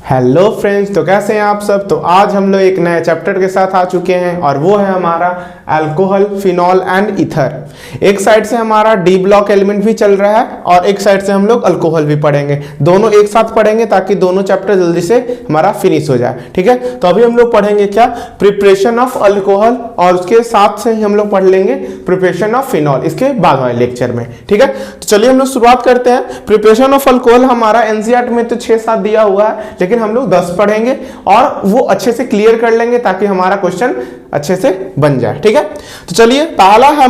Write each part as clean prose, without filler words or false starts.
Hello friends, तो कैसे हैं आप सब। तो आज हम लोग एक नए चैप्टर के साथ आ चुके हैं और वो है हमारा अल्कोहल, फिनॉल एंड ईथर। एक साइड से हमारा डी ब्लॉक एलिमेंट भी चल रहा है और एक साइड से हम लोग अल्कोहल भी पढ़ेंगे। दोनों एक साथ पढ़ेंगे ताकि दोनों चैप्टर जल्दी से हमारा फिनिश हो जाए। ठीक है, तो अभी हम लोग पढ़ेंगे क्या, प्रिपरेशन ऑफ अल्कोहल, और उसके साथ से हम लोग पढ़ लेंगे प्रिपरेशन ऑफ फिनॉल इसके बाद वाले लेक्चर में। ठीक है, तो चलिए हम लोग शुरुआत करते हैं। प्रिपरेशन ऑफ अल्कोहल हमारा एनसीईआरटी में तो 6-7 दिया हुआ है, लेकिन हम लोग 10 पढ़ेंगे और वो अच्छे से क्लियर कर लेंगे ताकि हमारा क्वेश्चन अच्छे से बन जाए। ठीक है, तो चलिए पहला है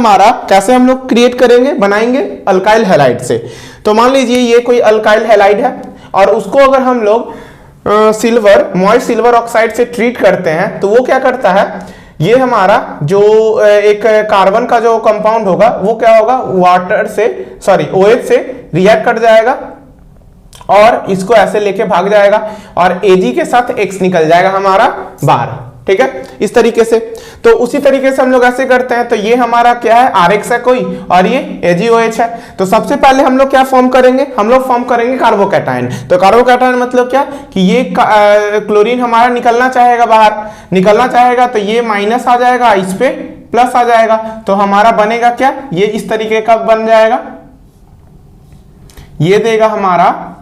कैसे हम लोग क्रिएट करेंगे, बनाएंगे अल्काइल हैलाइड से। तो मान लीजिए ये कोई अल्काइल हैलाइड है और उसको अगर हम लोग मॉइस्ट सिल्वर ऑक्साइड से ट्रीट करते हैं तो वो क्या करता है, ये हमारा जो एक कार्बन का जो कंपाउंड होगा वो क्या होगा, वाटर से OH से रिएक्ट कर जाएगा और इसको ऐसे लेके भाग जाएगा और Ag के साथ X निकल जाएगा हमारा बाहर। ठीक है, इस तरीके से। तो उसी तरीके से हम लोग ऐसे करते हैं। तो ये हमारा क्या है, RX है कोई और ये AgOH है। तो सबसे पहले हम लोग क्या फॉर्म करेंगे, हम लोग फॉर्म करेंगे कार्बोकैटायन। तो कार्बोकैटायन मतलब क्या कि ये क्लोरीन हमारा निकलना चाहेगा बाहर, निकलना चाहेगा तो ये माइनस आ जाएगा, इस पे प्लस आ जाएगा। तो हमारा बनेगा क्या, ये इस तरीके का बन जाएगा, ये देगा हमारा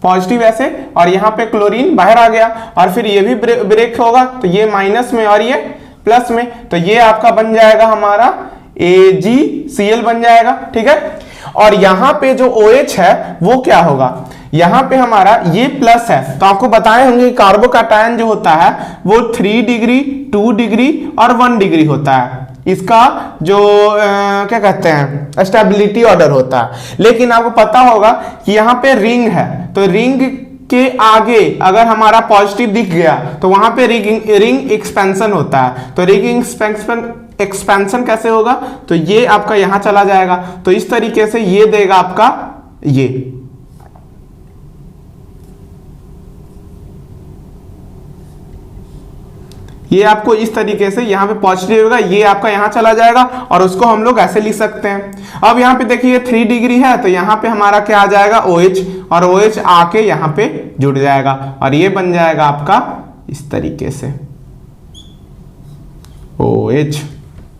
पॉजिटिव ऐसे, और यहां पे क्लोरीन बाहर आ गया और फिर ये भी ब्रेक होगा तो ये माइनस में और ये प्लस में, तो ये आपका बन जाएगा हमारा AgCl बन जाएगा। ठीक है, और यहां पे जो OH है वो क्या होगा, यहां पे हमारा ये प्लस है। तो आपको बताए होंगे कार्बोकैटायन जो होता है वो 3 डिग्री, 2 डिग्री और 1 डिग्री होता है। इसका जो क्या कहते हैं स्टेबिलिटी ऑर्डर होता है। लेकिन आपको पता होगा कि यहाँ पे रिंग है, तो रिंग के आगे अगर हमारा पॉजिटिव दिख गया तो वहां पे रिंग एक्सपेंशन होता है। तो रिंग एक्सपेंशन कैसे होगा, तो ये आपका यहां चला जाएगा, तो इस तरीके से ये देगा आपका ये आपको इस तरीके से यहाँ पे पॉजिटिव होगा, ये आपका यहाँ चला जाएगा और उसको हम लोग ऐसे लिख सकते हैं। अब यहाँ पे देखिए 3 डिग्री है तो यहाँ पे हमारा क्या आ जाएगा, OH, और OH आके यहाँ पे जुड़ जाएगा और ये बन जाएगा आपका इस तरीके से OH।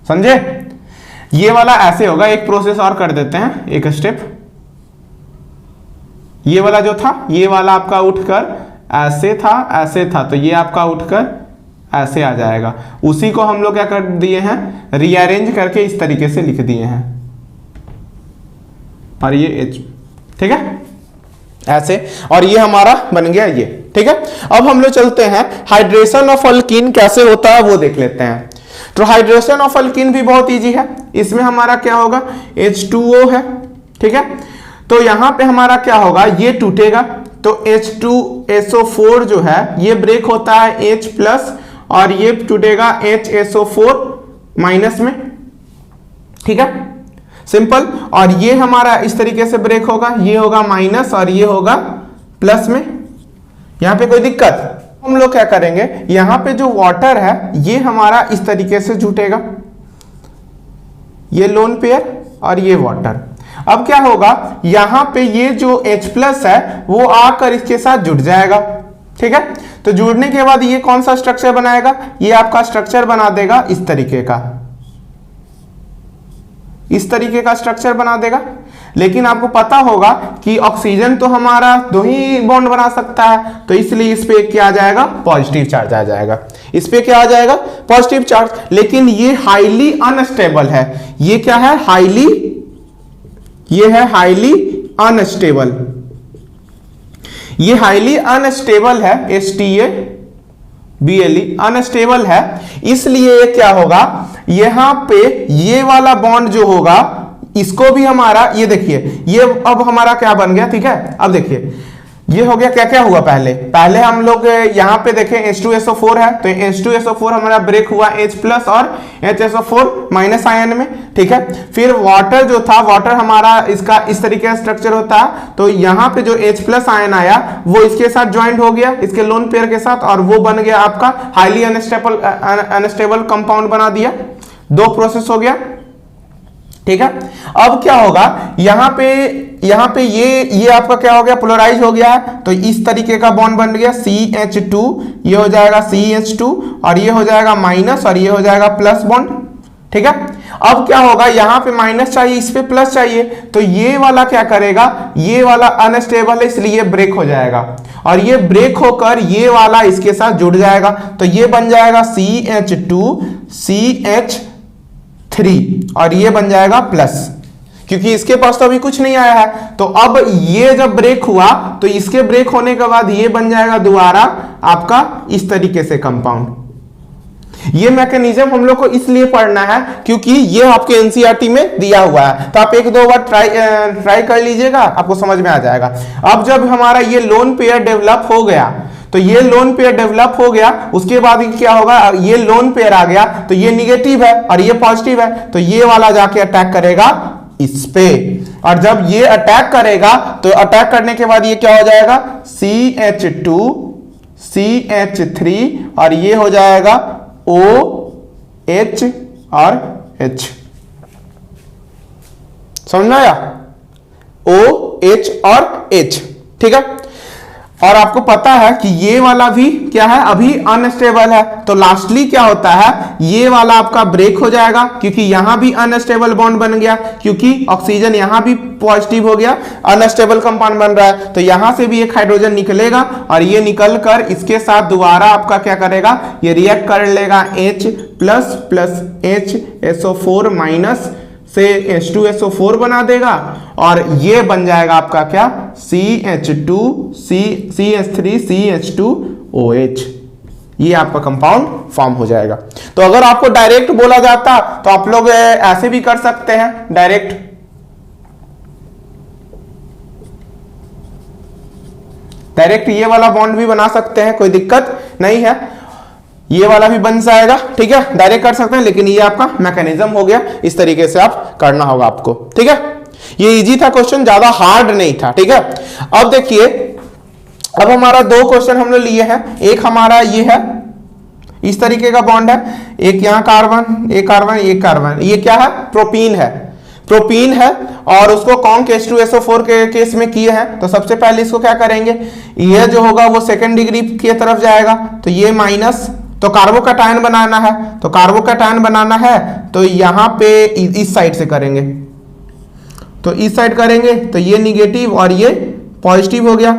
समझे, ये वाला ऐसे होगा। एक प्रोसेस और कर देते हैं, एक स्टेप। ये वाला जो था, ये वाला आपका उठकर ऐसे था तो ये आपका उठकर ऐसे आ जाएगा। उसी को हम लोग क्या कर दिए हैं, रीअरेंज करके इस तरीके से लिख दिए हैं और ये H। ठीक है, ऐसे, और ये हमारा बन गया ये। ठीक है, अब हम लोग चलते हैं हाइड्रेशन ऑफ अल्कीन कैसे होता है वो देख लेते हैं। तो हाइड्रेशन ऑफ अल्कीन भी बहुत इजी है। इसमें हमारा क्या होगा, H2O है। ठीक है, तो यहां पे हमारा क्या होगा, ये टूटेगा तो H2SO4 जो है ये ब्रेक होता है H प्लस और ये टूटेगा HSO4 माइनस में। ठीक है, सिंपल। और ये हमारा इस तरीके से ब्रेक होगा, ये होगा माइनस और ये होगा प्लस में। यहां पे कोई दिक्कत, हम लोग क्या करेंगे, यहां पे जो वाटर है ये हमारा इस तरीके से जुटेगा, ये लोन पेयर और ये वाटर। अब क्या होगा, यहां पे ये जो H प्लस है वो आकर इसके साथ जुड़ जाएगा। ठीक है, तो जुड़ने के बाद ये कौन सा स्ट्रक्चर बनाएगा, ये आपका स्ट्रक्चर बना देगा इस तरीके का, इस तरीके का स्ट्रक्चर बना देगा। लेकिन आपको पता होगा कि ऑक्सीजन तो हमारा 2 ही बॉन्ड बना सकता है, तो इसलिए इस पे क्या आ जाएगा, पॉजिटिव चार्ज आ जाएगा। इस पे क्या आ जाएगा, पॉजिटिव चार्ज। लेकिन ये हाईली अनस्टेबल है, ये क्या है, ये है हाईली अनस्टेबल, ये हाईली अनस्टेबल है, HTABLE अनस्टेबल है। इसलिए ये क्या होगा, यहां पे ये वाला बॉन्ड जो होगा इसको भी हमारा, ये देखिए ये अब हमारा क्या बन गया। ठीक है, अब देखिए ये हो गया, क्या क्या हुआ, पहले हम लोग यहां पे देखें H2SO4 है तो H2SO4 हमारा ब्रेक हुआ H प्लस और HSO4 माइनस आयन में। ठीक है, फिर वाटर जो था, वाटर हमारा इसका इस तरीके का स्ट्रक्चर होता है, तो यहां पे जो H प्लस आयन आया वो इसके साथ ज्वाइंट हो गया, इसके लोन पेयर के साथ, और वो बन गया आपका हाईली अनस्टेबल कंपाउंड बना दिया। 2 प्रोसेस हो गया। ठीक है। अब क्या होगा, यहां पे ये आपका क्या हो गया, पोलराइज हो गया है, तो इस तरीके का बॉन्ड बन गया CH2, ये हो जाएगा CH2 और ये हो जाएगा माइनस और ये हो जाएगा प्लस बॉन्ड। ठीक है। अब क्या होगा, यहां पे माइनस चाहिए, इस पे प्लस चाहिए, तो ये वाला क्या करेगा, ये वाला अनस्टेबल है इसलिए ब्रेक हो जाएगा और ये ब्रेक होकर ये वाला इसके साथ जुड़ जाएगा, तो ये बन जाएगा CH2 CH3 और ये बन जाएगा प्लस, क्योंकि इसके पास तो अभी कुछ नहीं आया है। तो अब ये जब ब्रेक हुआ तो इसके ब्रेक होने के बाद ये बन जाएगा दोबारा आपका इस तरीके से कंपाउंड। ये मैकेनिज्म हम लोग को इसलिए पढ़ना है क्योंकि ये आपके एनसीईआरटी में दिया हुआ है, तो आप एक दो बार ट्राई कर लीजिएगा, आपको समझ में आ जाएगा। अब जब हमारा ये लोन पेयर डेवलप हो गया, तो ये लोन पेयर डेवलप हो गया, उसके बाद क्या होगा, ये लोन पेयर आ गया, तो ये निगेटिव है और ये पॉजिटिव है, तो ये वाला जाके अटैक करेगा इस पे, और जब ये अटैक करेगा तो अटैक करने के बाद ये क्या हो जाएगा CH2 CH3 और ये हो जाएगा OH और H। समझ में आया, OH और H। ठीक है। और आपको पता है कि ये वाला भी क्या है, अभी अनस्टेबल है, तो लास्टली क्या होता है, ये वाला आपका ब्रेक हो जाएगा क्योंकि यहां भी अनस्टेबल बॉन्ड बन गया, क्योंकि ऑक्सीजन यहां भी पॉजिटिव हो गया, अनस्टेबल कंपाउंड बन रहा है, तो यहां से भी एक हाइड्रोजन निकलेगा और ये निकल कर इसके साथ दोबारा आपका क्या करेगा, ये रिएक्ट कर लेगा H plus plus H SO4 minus से H2SO4 बना देगा और ये बन जाएगा आपका क्या CH2 CH3 CH2OH। ये आपका कंपाउंड फॉर्म हो जाएगा। तो अगर आपको डायरेक्ट बोला जाता तो आप लोग ऐसे भी कर सकते हैं, डायरेक्ट ये वाला बॉन्ड भी बना सकते हैं, कोई दिक्कत नहीं है, ये वाला भी बन जाएगा। ठीक है, डायरेक्ट कर सकते हैं, लेकिन ये आपका मैकेनिज्म हो गया, इस तरीके से आप करना होगा आपको। ठीक है, ये इजी था क्वेश्चन, ज्यादा हार्ड नहीं था। ठीक है, अब देखिए, अब हमारा दो क्वेश्चन हमने लिए हैं, एक हमारा ये है, इस तरीके का बॉन्ड है, एक यहाँ कार्बन, एक कार्बन, एक कार्बन, ये क्या है, प्रोपीन है, प्रोपीन है और उसको कॉन्क H2SO4 के केस में किए हैं। तो सबसे पहले इसको क्या करेंगे, ये जो होगा वो सेकेंड डिग्री की तरफ जाएगा, तो ये माइनस, तो कार्बोकैटायन बनाना है, तो कार्बोकैटायन बनाना है तो यहां पे इस साइड से करेंगे, तो इस साइड करेंगे, तो ये निगेटिव और ये पॉजिटिव हो गया।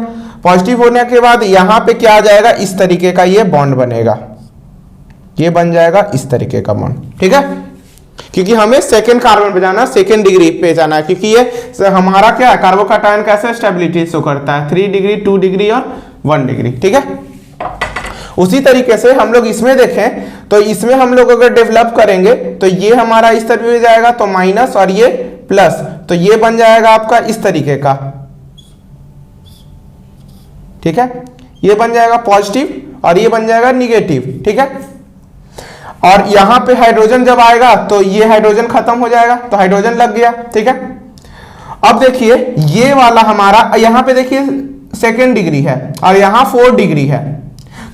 पॉजिटिव होने के बाद यहां पे क्या आ जाएगा, इस तरीके का ये बॉन्ड बनेगा, ये बन जाएगा इस तरीके का बॉन्ड। ठीक है, क्योंकि हमें सेकेंड कार्बन पे जाना, सेकेंड डिग्री पे जाना है, क्योंकि ये हमारा क्या है, कार्बोकैटायन कैसे स्टेबिलिटी शो करता है, 3 डिग्री 2 डिग्री और 1 डिग्री। ठीक है, उसी तरीके से हम लोग इसमें देखें तो इसमें हम लोग अगर डेवलप करेंगे तो ये हमारा इस तरीके से जाएगा, तो माइनस और ये प्लस, तो ये बन जाएगा आपका इस तरीके का। ठीक है, ये बन जाएगा पॉजिटिव और ये बन जाएगा निगेटिव। ठीक है, और यहां पे हाइड्रोजन जब आएगा तो ये हाइड्रोजन खत्म हो जाएगा, तो हाइड्रोजन लग गया। ठीक है, अब देखिए ये वाला हमारा, यहां पे देखिए सेकेंड डिग्री है और यहां 4 डिग्री है,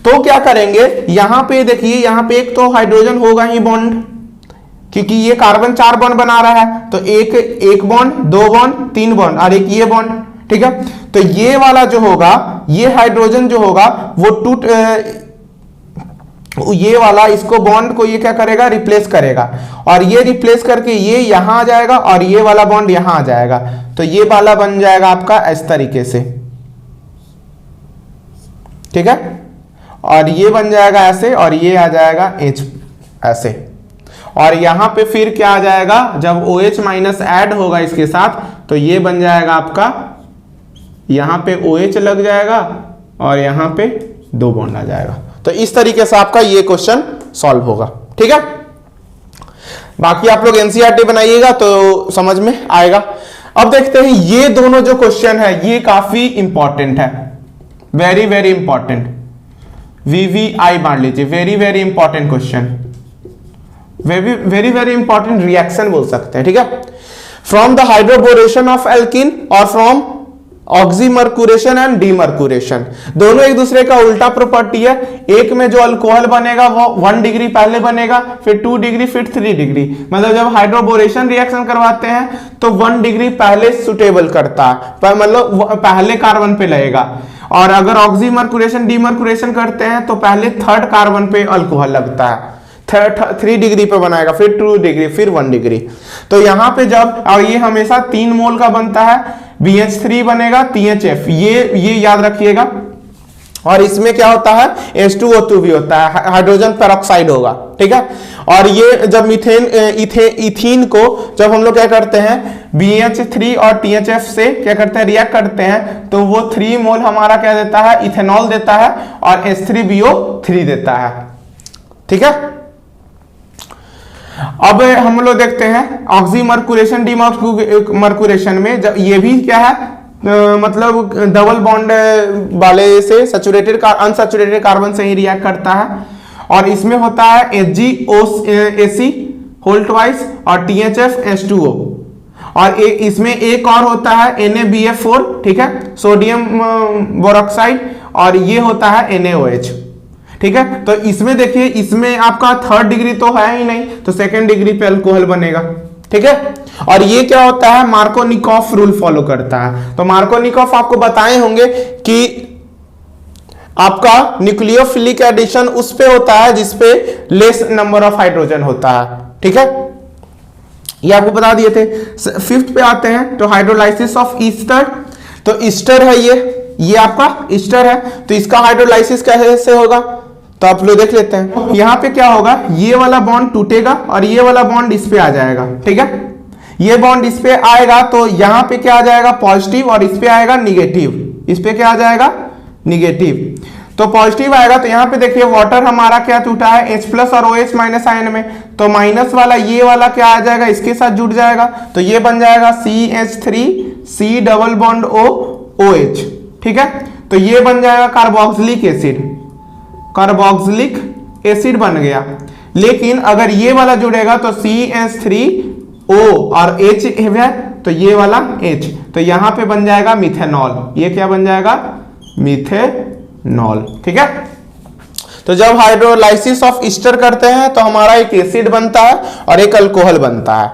तो क्या करेंगे, यहां पे देखिए, यहां पे एक तो हाइड्रोजन होगा ही बॉन्ड, क्योंकि ये कार्बन 4 बॉन्ड बना रहा है, तो एक बॉन्ड, 2 बॉन्ड, 3 बॉन्ड और एक ये बॉन्ड। ठीक है, तो ये वाला जो होगा, ये हाइड्रोजन जो होगा वो ये वाला इसको बॉन्ड को ये क्या करेगा, रिप्लेस करेगा, और ये रिप्लेस करके ये यहां आ जाएगा और ये वाला बॉन्ड यहां आ जाएगा, तो ये वाला बन जाएगा आपका इस तरीके से। ठीक है, और ये बन जाएगा ऐसे और ये आ जाएगा H ऐसे, और यहां पे फिर क्या आ जाएगा, जब OH माइनस ऐड होगा इसके साथ तो ये बन जाएगा आपका, यहां पे OH लग जाएगा और यहां पे 2 बॉन्ड आ जाएगा। तो इस तरीके से आपका ये क्वेश्चन सॉल्व होगा। ठीक है, बाकी आप लोग एनसीईआरटी बनाइएगा तो समझ में आएगा। अब देखते हैं ये दोनों जो क्वेश्चन है ये काफी इंपॉर्टेंट है, वेरी वेरी इंपॉर्टेंट, VVI मान लीजिए, very very important question, very very important reaction बोल सकते हैं। ठीक है, from the hydroboration of alkene और फ्रॉम ऑक्सीमर्क्यूरेशन एंड डीमर्क्यूरेशन, दोनों एक दूसरे का उल्टा प्रॉपर्टी है। एक में जो अल्कोहल बनेगा वो 1 डिग्री पहले बनेगा, फिर 2 डिग्री, फिर 3 डिग्री, मतलब जब हाइड्रोबोरेशन रिएक्शन करवाते हैं तो 1 डिग्री पहले सुटेबल करता है, मतलब पहले कार्बन पे लगेगा। और अगर ऑक्सीमर्क्यूरेशन डीमर्क्यूरेशन करते हैं तो पहले 3rd कार्बन पे अल्कोहल लगता है, 3 डिग्री पे बनाएगा, फिर 2 डिग्री, फिर 1 डिग्री। तो यहां पे जब, और ये हमेशा 3 मोल का बनता है, BH3 बनेगा THF, ये याद रखिएगा। और इसमें क्या होता है, H2O2 भी होता है, हाइड्रोजन पेरोक्साइड होगा, ठीक है। और ये जब इथीन को जब हम लोग क्या करते हैं, BH3 और THF से क्या करते हैं, रिएक्ट करते हैं, तो वो 3 मोल हमारा क्या देता है, इथेनॉल देता है, और H3BO3 देता है, ठीक है। अब हम लोग देखते हैं ऑक्सीमर्क्यूरेशन डीमर्क्यूरेशन में जब ये भी क्या है, मतलब डबल बॉन्ड वाले से सैचुरेटेड अनसैचुरेटेड कार्बन से ही रिएक्ट करता है। और इसमें होता है HgOAc होल ट्वाइस और THF H2O, और इसमें एक और होता है NaBF4, ठीक है, सोडियम बोरोक्साइड, और ये होता है NaOH, ठीक है। तो इसमें देखिए, इसमें आपका 3rd डिग्री तो है ही नहीं, तो 2nd डिग्री पे अल्कोहल बनेगा, ठीक है। और ये क्या होता है, मार्कोनिकॉफ रूल फॉलो करता है। तो मार्कोनिकॉफ आपको बताए होंगे कि आपका न्यूक्लियोफिलिक एडिशन उस पे होता है जिसपे लेस नंबर ऑफ हाइड्रोजन होता है, ठीक है, ये आपको बता दिए थे। 5th पे आते हैं, तो हाइड्रोलाइसिस ऑफ ईस्टर। तो ईस्टर है ये आपका ईस्टर है, तो इसका हाइड्रोलाइसिस कैसे होगा, तो आप लोग देख लेते हैं। यहां पे क्या होगा, ये वाला बॉन्ड टूटेगा और ये वाला बॉन्ड इस पे आ जाएगा, ठीक है। ये बॉन्ड इस पे आएगा तो यहां पे क्या आ जाएगा, पॉजिटिव, और इस पे आएगा निगेटिव, इस पे क्या आ जाएगा, निगेटिव। तो पॉजिटिव आएगा, तो यहां पे देखिए वाटर हमारा क्या टूटा है, H+ और OH- आयन में, तो माइनस वाला ये वाला क्या आ जाएगा, इसके साथ जुड़ जाएगा, तो ये बन जाएगा CH3C डबल बॉन्ड OH, ठीक है। तो ये बन जाएगा कार्बोक्सिलिक एसिड, कार्बोक्सिलिक एसिड बन गया। लेकिन अगर ये वाला जुड़ेगा तो CH3O और H है, तो ये वाला H, तो यहां पे बन जाएगा मिथेनॉल, ये क्या बन जाएगा, मिथेनॉल, ठीक है। तो जब हाइड्रोलाइसिस ऑफ ईस्टर करते हैं तो हमारा एक एसिड बनता है और एक अल्कोहल बनता है।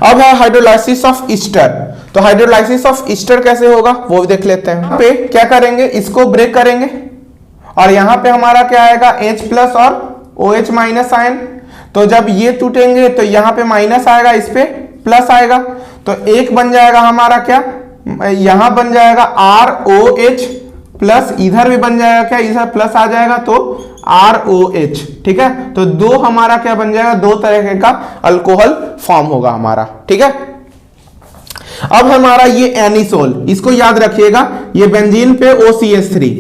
अब है हाइड्रोलाइसिस ऑफ ईस्टर। तो हाइड्रोलाइसिस ऑफ ईस्टर कैसे होगा वो भी देख लेते हैं। यहाँ पे क्या करेंगे, इसको ब्रेक करेंगे और यहां पे हमारा क्या आएगा, H+ और OH- आयन। तो जब ये टूटेंगे तो यहाँ पे माइनस आएगा, इस पे प्लस आएगा, तो एक बन जाएगा हमारा क्या, यहां बन जाएगा ROH प्लस, इधर भी बन जाएगा क्या, इधर प्लस आ जाएगा तो ROH, ठीक है। तो दो हमारा क्या बन जाएगा, 2 तरह का अल्कोहल फॉर्म होगा हमारा, ठीक है। अब हमारा ये एनिसोल, इसको याद रखिएगा, ये बेंजीन पे OCH3,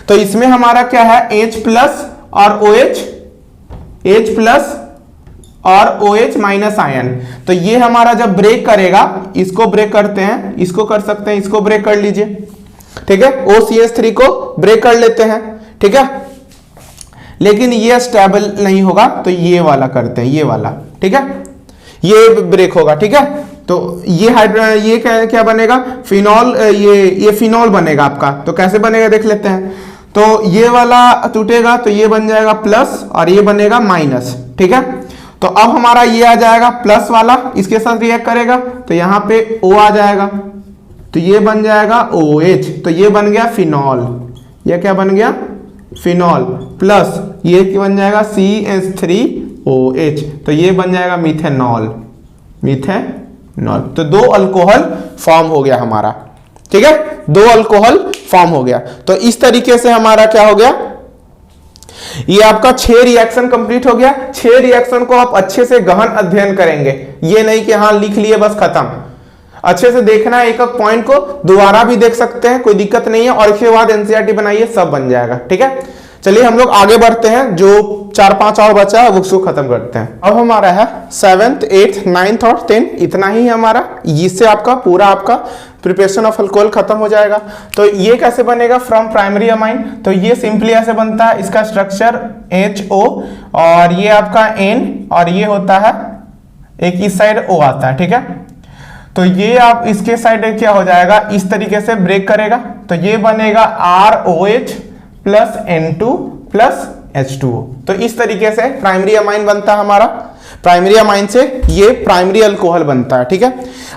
तो इसमें हमारा क्या है, H+ और OH, H+ और OH- आयन। तो ये हमारा जब ब्रेक करेगा, इसको ब्रेक करते हैं, इसको कर सकते हैं, इसको ब्रेक कर लीजिए, ठीक है। OCH3 को ब्रेक कर लेते हैं, ठीक है। लेकिन ये स्टेबल नहीं होगा, तो ये वाला करते हैं, ये वाला, ठीक है, ये ब्रेक होगा, ठीक है। तो ये क्या बनेगा, फिनॉल, ये फिनॉल बनेगा आपका। तो कैसे बनेगा देख लेते हैं। तो ये वाला टूटेगा तो ये बन जाएगा प्लस और ये बनेगा माइनस, ठीक है। तो अब हमारा ये आ जाएगा प्लस वाला, इसके साथ रिएक्ट करेगा तो यहाँ पे O आ जाएगा, तो ये बन जाएगा OH, तो ये बन गया फिनॉल, ये क्या बन गया, फिनॉल, प्लस ये बन जाएगा CH3OH, तो ये बन जाएगा मिथेनॉल, मिथेनॉल। तो 2 अल्कोहल फॉर्म हो गया हमारा, ठीक है, 2 अल्कोहल फॉर्म हो गया। तो इस तरीके से हमारा क्या हो गया, ये आपका 6 रिएक्शन कंप्लीट हो गया। 6 रिएक्शन को आप अच्छे से गहन अध्ययन करेंगे, ये नहीं कि हाँ लिख लिए बस खत्म, अच्छे से देखना है, एक एक पॉइंट को दोबारा भी देख सकते हैं, कोई दिक्कत नहीं है। और इसके बाद एनसीईआरटी बनाइए, सब बन जाएगा, ठीक है। चलिए हम लोग आगे बढ़ते हैं, जो 4-5 और बचा है उसको खत्म करते हैं। अब हमारा है 7th, 8th, 9th और 10th, इतना ही है हमारा। इससे आपका पूरा आपका प्रिपरेशन ऑफ अल्कोहल खत्म हो जाएगा। तो ये कैसे बनेगा, फ्रॉम प्राइमरी अमाइन, तो ये सिंपली ऐसे बनता है, इसका स्ट्रक्चर HO और ये आपका N और ये होता है एक इस साइड O आता है, ठीक है। तो ये आप इसके साइड क्या हो जाएगा, इस तरीके से ब्रेक करेगा, तो ये बनेगा ROH plus N2 plus H2O। तो इस तरीके से प्राइमरी अमाइन बनता है हमारा, प्राइमरी अमाइन से ये प्राइमरी अल्कोहल बनता है। ठीक है,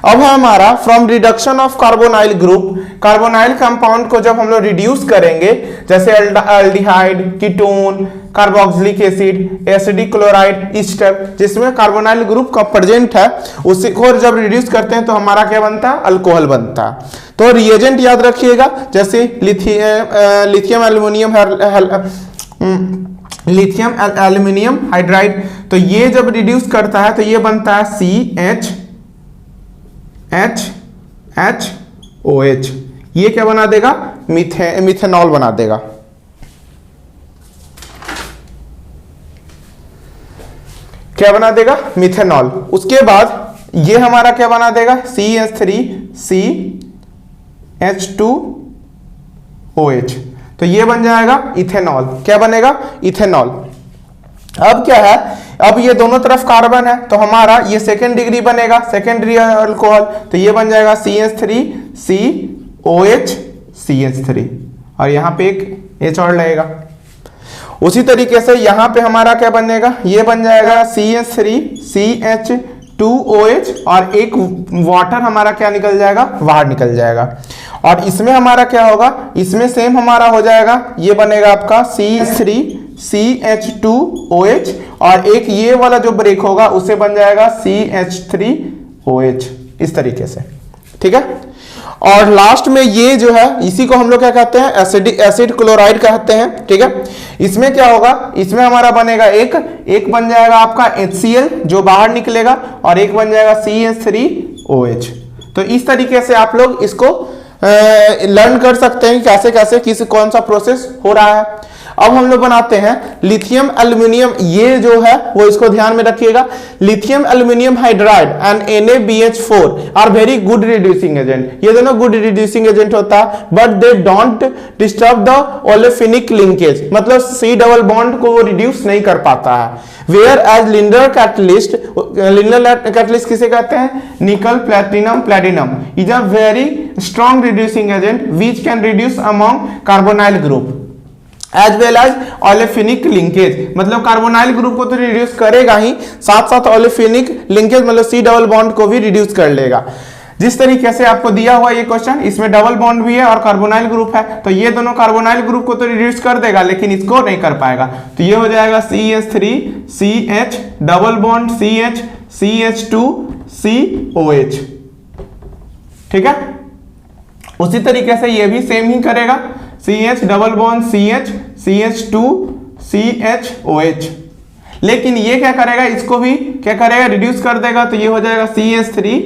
अब है हमारा from reduction of carbonyl group, carbonyl compound को जब हम लोग रिड्यूस करेंगे, जैसे aldehyde, ketone, carboxylic acid, acidic chloride, Easter, जिसमें कार्बोनाइल ग्रुप का प्रेजेंट है, उसी को जब रिड्यूस करते हैं तो हमारा क्या बनता है, अल्कोहल बनता है। तो रिएजेंट याद रखिएगा, जैसे लिथियम एल्यूमिनियम हाइड्राइड, तो ये जब रिड्यूस करता है तो ये बनता है CHHOH, ये क्या बना देगा, मिथेनॉल बना देगा। क्या बना देगा, मिथेनॉल। उसके बाद ये हमारा क्या बना देगा, CH3CH2OH, तो ये बन जाएगा इथेनॉल। क्या बनेगा, इथेनॉल। अब क्या है, अब ये दोनों तरफ कार्बन है तो हमारा ये सेकेंड डिग्री बनेगा, सेकेंडरी अल्कोहल, तो ये बन जाएगा CH3COH और यहाँ पे एक H और लगेगा। उसी तरीके से यहाँ पे हमारा क्या बनेगा, ये बन जाएगा CH3CH2OH और एक वाटर हमारा क्या निकल जाएगा, बाहर निकल जाएगा। और इसमें हमारा क्या होगा, इसमें सेम हमारा हो जाएगा, ये बनेगा आपका CH3CH2OH और एक ये वाला जो ब्रेक होगा उसे बन जाएगा CH3OH, इस तरीके से। ठीक है, और लास्ट में ये जो है, इसी को हम लोग क्या कहते हैं, एसिड क्लोराइड कहते हैं। ठीक है, इसमें क्या होगा, इसमें हमारा बनेगा एक बन जाएगा आपका HCl जो बाहर निकलेगा और एक बन जाएगा CH3OH। तो इस तरीके से आप लोग इसको लर्न कर सकते हैं कैसे कैसे कौन सा प्रोसेस हो रहा है। अब हम लोग बनाते हैं लिथियम एल्यूमिनियम, ये जो है वो इसको ध्यान में रखिएगा। Lithium aluminium hydride and NaBH4 are very good reducing agent, ये दोनों गुड रिड्यूसिंग एजेंट होता है, but they don't disturb the olefinic linkage, मतलब C डबल बॉन्ड को वो रिड्यूस नहीं कर पाता है। वेयर एज लिंडर कैटलिस्ट किसे कहते हैं, nickel platinum is a very strong reducing agent which can reduce among carbonyl group as well as olefinic linkage, मतलब कार्बोनाइल ग्रुप को तो रिड्यूस करेगा ही, साथ साथ ओलेफिनिक लिंकेज मतलब C डबल बॉन्ड को भी रिड्यूस कर लेगा। जिस तरीके से आपको दिया हुआ ये क्वेश्चन, इसमें डबल बॉन्ड भी है और कार्बोनाइल ग्रुप है, तो ये दोनों कार्बोनाइल ग्रुप को तो रिड्यूस कर देगा लेकिन इसको नहीं कर पाएगा, तो ये हो जाएगा CH3CH double bond CH CH2COH। ठीक है, उसी तरीके से ये भी सेम ही करेगा, CH double bond CH CH2CHOH, लेकिन ये क्या करेगा, इसको भी क्या करेगा, रिड्यूस कर देगा, तो ये हो जाएगा CH3,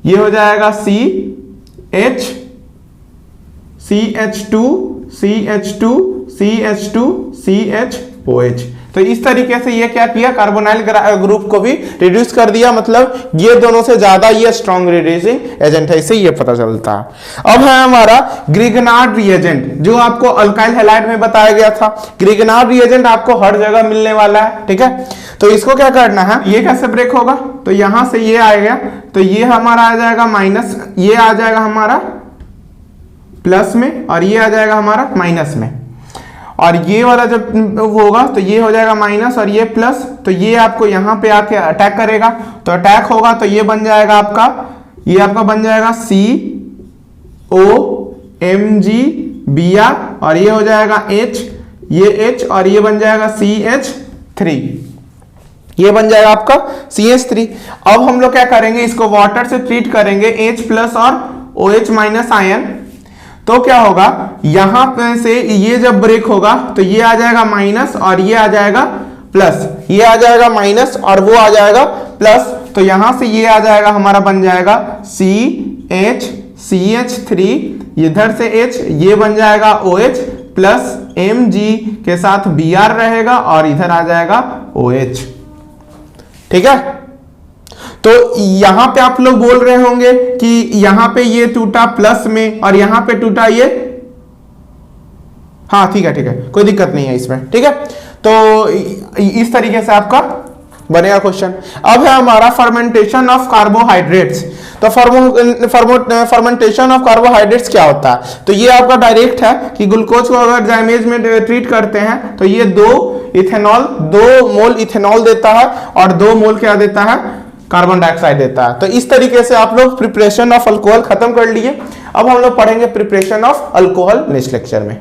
ये हो जाएगा CH CH2 CH2 CH2 CHOH। तो इस तरीके से ये क्या किया, कार्बोनाइल ग्रुप को भी रिड्यूस कर दिया, मतलब ये दोनों से ज्यादा ये स्ट्रॉन्ग रिड्यूसिंग एजेंट है, इससे ये पता चलता है। अब है हमारा ग्रिगनार्ड रिएजेंट, जो आपको अल्काइल हैलाइड में बताया गया था। ग्रिगनार्ड रिएजेंट आपको हर जगह मिलने वाला है। ठीक है, तो इसको क्या करना है, ये कैसे ब्रेक होगा, तो यहां से ये आएगा, तो ये हमारा आ जाएगा माइनस, ये आ जाएगा हमारा प्लस में और ये आ जाएगा हमारा माइनस में, और ये वाला जब होगा तो ये हो जाएगा माइनस और ये प्लस, तो ये आपको यहाँ पे आके अटैक करेगा, तो अटैक होगा तो ये बन जाएगा आपका, ये आपका बन जाएगा COMgBr और ये हो जाएगा H, ये H और ये बन जाएगा CH3, ये बन जाएगा आपका CH3। अब हम लोग क्या करेंगे, इसको वाटर से ट्रीट करेंगे, H प्लस और OH माइनस आयन, तो क्या होगा, यहां पे से ये जब ब्रेक होगा तो ये आ जाएगा माइनस और ये आ जाएगा प्लस, ये आ जाएगा माइनस और वो आ जाएगा प्लस, तो यहां से ये आ जाएगा हमारा बन जाएगा CH3, इधर से H, ये बन जाएगा OH प्लस Mg के साथ Br रहेगा और इधर आ जाएगा OH। ठीक है, तो यहां पे आप लोग बोल रहे होंगे कि यहां पे ये टूटा प्लस में और यहां पे टूटा ये, हाँ ठीक है कोई दिक्कत नहीं है इसमें। ठीक है, तो इस तरीके से आपका बनेगा क्वेश्चन। अब है हमारा फर्मेंटेशन ऑफ कार्बोहाइड्रेट्स। तो फर्मेंटेशन ऑफ कार्बोहाइड्रेट्स क्या होता है? तो ये आपका डायरेक्ट है कि ग्लूकोज को अगर जाइमेज में ट्रीट करते हैं तो ये 2 मोल इथेनॉल देता है और 2 मोल क्या देता है? कार्बन डाइऑक्साइड देता है। तो इस तरीके से आप लोग प्रिपरेशन ऑफ अल्कोहल खत्म कर लिए। अब हम लोग पढ़ेंगे preparation of alcohol next lecture में।